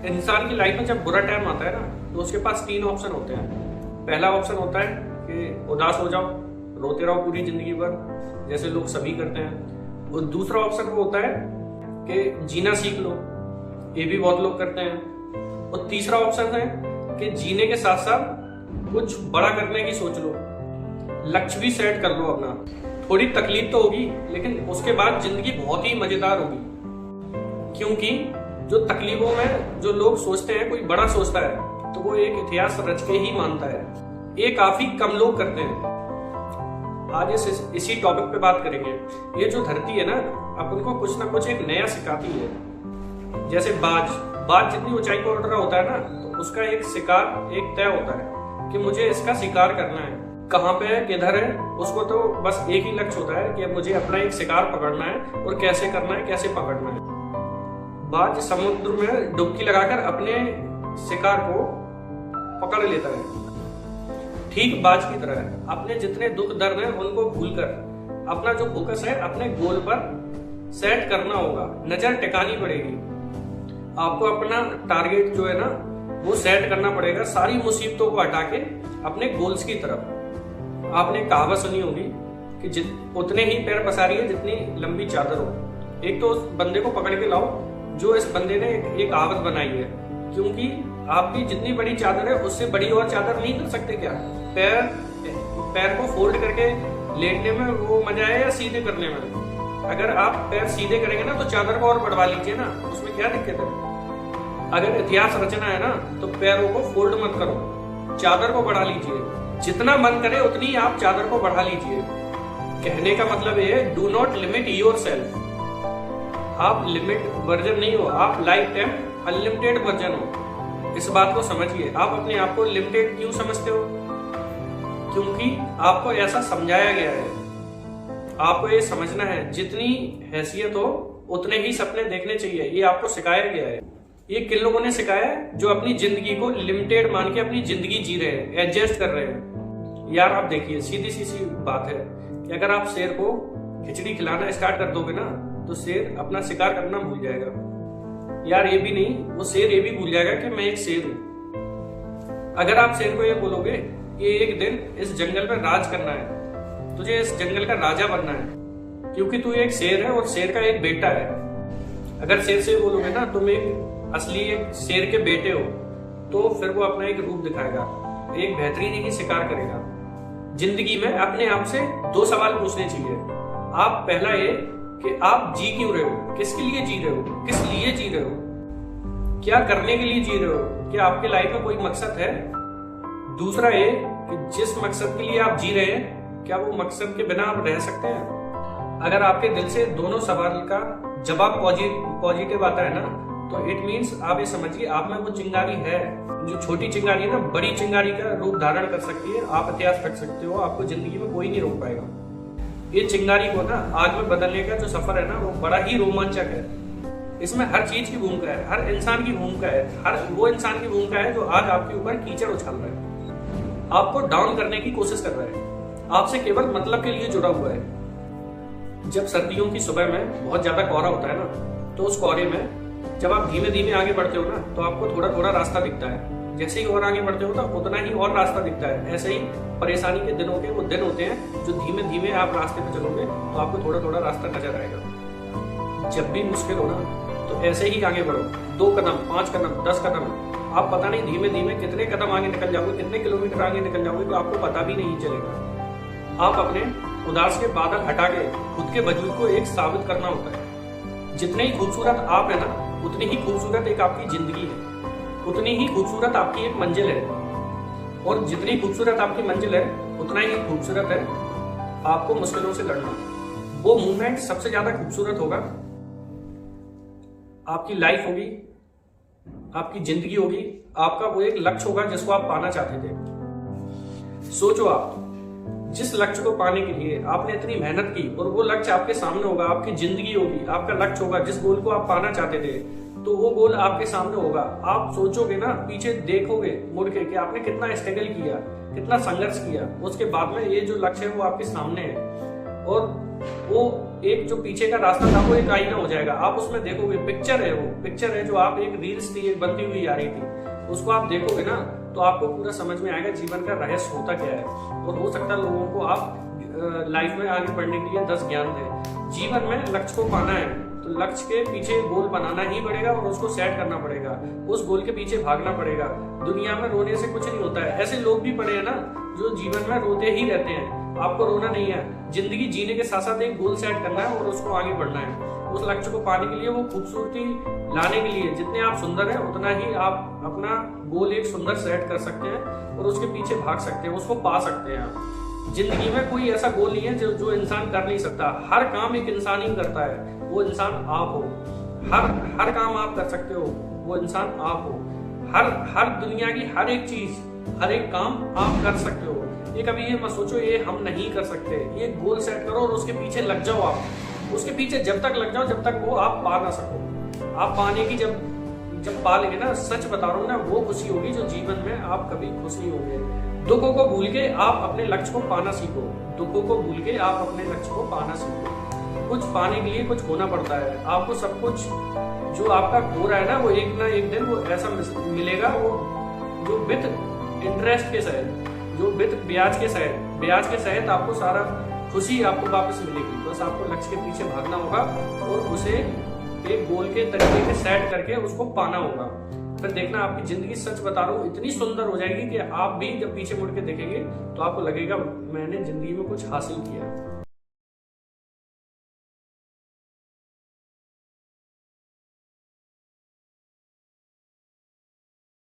इंसान की लाइफ में जब बुरा टाइम आता है ना, तो उसके पास 3 ऑप्शन होते हैं। पहला ऑप्शन होता है कि उदास हो जाओ, रोते रहो पूरी जिंदगी भर, जैसे लोग सभी करते हैं। और दूसरा ऑप्शन वो होता है कि जीना सीख लो, ये भी बहुत लोग करते हैं। और तीसरा ऑप्शन है कि जीने के साथ साथ कुछ बड़ा करने की सोच लो, लक्ष्य भी सेट कर लो अपना। थोड़ी तकलीफ तो होगी, लेकिन उसके बाद जिंदगी बहुत ही मजेदार होगी, क्योंकि जो तकलीफों में जो लोग सोचते हैं, कोई बड़ा सोचता है तो वो एक इतिहास रच के ही मानता है। ये काफी कम लोग करते हैं। आज इसी टॉपिक पे बात करेंगे। ये जो धरती है ना, अपन को कुछ ना कुछ एक नया सिखाती है। जैसे बाज जितनी ऊंचाई पर उड़ रहा होता है ना, तो उसका एक शिकार एक तय होता है कि मुझे इसका शिकार करना है। कहाँ पे है, किधर है, उसको तो बस एक ही लक्ष्य होता है कि मुझे अपना एक शिकार पकड़ना है, और कैसे करना है, कैसे पकड़ना है। बाज समुद्र में डुबकी लगाकर अपने शिकार को पकड़ लेता है। ठीक बाज की तरह अपने जितने दुख दर्द हैं उनको भूलकर अपना जो फोकस है अपने गोल पर सेट करना होगा, नजर टिकानी पड़ेगी। आपको अपना टारगेट जो है ना वो सेट करना पड़ेगा, सारी मुसीबतों को हटा के अपने गोल्स की तरफ। आपने कहावत सुनी होगी कि उतने ही पैर पसारिए जितनी लंबी चादर हो। एक तो उस बंदे को पकड़ के लाओ जो इस बंदे ने एक कहावत बनाई है, क्योंकि आपकी जितनी बड़ी चादर है उससे बड़ी और चादर नहीं कर सकते क्या? पैर को फोल्ड करके लेटने में वो मजा है या सीधे करने में? अगर आप पैर सीधे करेंगे ना तो चादर को और बढ़वा लीजिए ना, उसमें क्या दिक्कत है? अगर इतिहास रचना है ना तो पैरों को फोल्ड मत करो, चादर को बढ़ा लीजिए। जितना मन करे उतनी आप चादर को बढ़ा लीजिए। कहने का मतलब ये है, do not limit your self. आप लिमिट वर्जन नहीं हो, आप लाइफ टाइम अनलिमिटेड वर्जन हो। इस बात को समझिए। आप अपने आप को लिमिटेड क्यों समझते हो? क्योंकि आपको ऐसा समझाया गया है। आपको ये समझना है जितनी हैसियत हो उतने ही सपने देखने चाहिए, ये आपको सिखाया गया है। ये किन लोगों ने सिखाया है? जो अपनी जिंदगी को लिमिटेड मान के अपनी जिंदगी जी रहे हैं, एडजस्ट कर रहे हैं। यार आप देखिए, सीधी सी बात है कि अगर आप शेर को खिचड़ी खिलाना स्टार्ट कर दोगे ना तो शेर अपना शिकार करना भूल जाएगा। यार ये भी नहीं, वो शेर ये भी भूल जाएगा कि मैं एक शेर हूं। अगर आप शेर को ये बोलोगे कि एक दिन इस जंगल पर राज करना है, तुझे इस जंगल का राजा बनना है, क्योंकि तू एक शेर है और शेर का एक बेटा है। अगर शेर से बोलोगे ना तुम एक असली एक शेर के बेटे हो, तो फिर वो अपना एक रूप दिखाएगा, एक बेहतरीन ही शिकार करेगा। जिंदगी में अपने आप से 2 सवाल पूछने चाहिए। आप पहला ये कि आप जी क्यों रहे हो, किसके लिए जी रहे हो, किस लिए जी रहे हो, क्या करने के लिए जी रहे हो, क्या आपके लाइफ में कोई मकसद है? दूसरा ये कि जिस मकसद के लिए आप जी रहे हैं, क्या वो मकसद के बिना आप रह सकते हैं? अगर आपके दिल से दोनों सवाल का जवाब पॉजिटिव आता है ना, तो इट मीन्स आप ये समझिए आप में वो चिंगारी है। जो छोटी चिंगारी है ना, बड़ी चिंगारी का रूप धारण कर सकती है। आप इतिहास रख सकते हो, आपको जिंदगी में कोई नहीं रोक पाएगा। ये चिंगारी को ना आग में बदलने का जो सफर है ना, वो बड़ा ही रोमांचक है। इसमें हर चीज की भूमिका है, हर इंसान की भूमिका है, हर वो इंसान की भूमिका है जो आज आपके ऊपर कीचड़ उछाल रहा है, आपको डाउन करने की कोशिश कर रहा है, आपसे केवल मतलब के लिए जुड़ा हुआ है। जब सर्दियों की सुबह में बहुत ज्यादा कोहरा होता है ना, तो उस कोहरे में जब आप धीमे धीमे आगे बढ़ते हो ना, तो आपको थोड़ा थोड़ा रास्ता दिखता है। जैसे ही और आगे बढ़ते हो तो उतना ही और रास्ता दिखता है। ऐसे ही परेशानी के दिनों के वो दिन होते हैं जो धीमे धीमे आप रास्ते पे चलोगे तो आपको थोड़ा थोड़ा रास्ता नजर आएगा। जब भी मुश्किल हो ना, तो ऐसे ही आगे बढ़ो, 2 कदम, 5 कदम, 10 कदम। आप पता नहीं धीमे धीमे कितने कदम आगे निकल जाओगे, कितने किलोमीटर आगे निकल जाओगे, तो आपको पता भी नहीं चलेगा। आप अपने उदास के बादल हटा के खुद के वजूद को एक साबित करना होता है। जितने ही खूबसूरत आप है ना, उतनी ही खूबसूरत एक आपकी जिंदगी है, उतनी ही खूबसूरत आपकी एक मंजिल है। और जितनी खूबसूरत आपकी मंजिल है, उतना ही खूबसूरत है आपको मुश्किलों से लड़ना। वो मूवमेंट सबसे ज्यादा खूबसूरत होगा। आपकी लाइफ होगी, आपकी जिंदगी होगी, आपका वो एक लक्ष्य होगा जिसको आप पाना चाहते थे। सोचो, आप जिस लक्ष्य को पाने के लिए आपने इतनी मेहनत की, और वो लक्ष्य आपके सामने होगा, आपकी जिंदगी होगी, आपका लक्ष्य होगा। जिस गोल को आप पाना चाहते थे, तो वो गोल आपके सामने होगा। आप सोचोगे ना, पीछे देखोगे मुड़ के कि आपने कितना स्ट्रगल किया, कितना संघर्ष किया, उसके बाद में ये जो लक्ष्य है वो आपके सामने है। और वो एक जो पीछे का रास्ता था वो एक आईना हो जाएगा। आप उसमें देखोगे, पिक्चर है, वो पिक्चर है जो आप एक रील्स थी, एक बनती हुई आ रही थी, उसको आप देखोगे ना तो आपको पूरा समझ में आएगा जीवन का रहस्य होता क्या है। और हो सकता है लोगों को आप लाइफ में आगे बढ़ने के लिए 10 ज्ञान दें। जीवन में लक्ष्य को पाना है तो लक्ष्य के पीछे गोल बनाना ही पड़ेगा और उसको सेट करना पड़ेगा, उस गोल के पीछे भागना पड़ेगा। दुनिया में रोने से कुछ नहीं होता है। ऐसे लोग भी पड़े हैं ना जो जीवन में रोते ही रहते हैं। आपको रोना नहीं है, जिंदगी जीने के साथ साथ एक गोल सेट करना है और उसको आगे बढ़ना है। उस लक्ष्य को पाने के लिए, वो खूबसूरती लाने के लिए, जितने आप सुंदर हैं उतना ही आप अपना गोल एक सुंदर सेट कर सकते हैं और उसके पीछे भाग सकते हैं, उसको पा सकते हैं आप। जिंदगी में कोई ऐसा गोल नहीं है जो इंसान कर नहीं सकता। हर काम एक इंसान ही करता है, वो इंसान आप हो। हर काम आप कर सकते हो, वो इंसान आप हो। हर दुनिया की हर एक चीज, हर एक काम आप कर सकते हो। ये कभी ये मत सोचो ये हम नहीं कर सकते। ये गोल सेट करो और उसके पीछे लग जाओ। आप उसके पीछे जब तक लग जाओ जब तक वो आप पा ना सको। आप पाने की जब पा लेंगे ना, सच बता रहा हूँ ना, वो खुशी होगी जो जीवन में आप कभी खुश नहीं होंगे। दुखों को भूल के आप अपने लक्ष्य को पाना सीखो। दुखों को भूल के आप अपने लक्ष्य को पाना सीखो। कुछ पाने के लिए कुछ खोना पड़ता है। आपको सब कुछ जो आपका खो रहा है ना, वो एक ना एक दिन वो ऐसा मिलेगा, वो जो विद इंटरेस्ट के सहित, जो विद ब्याज के सहित आपको सारा खुशी आपको वापस मिलेगी। बस आपको लक्ष्य के पीछे भागना होगा और उसे एक गोल के तरीके से सेट करके उसको पाना होगा। फिर देखना आपकी जिंदगी, सच बता रहा हूँ, इतनी सुंदर हो जाएगी कि आप भी जब पीछे मुड़ के देखेंगे तो आपको लगेगा मैंने जिंदगी में कुछ हासिल किया।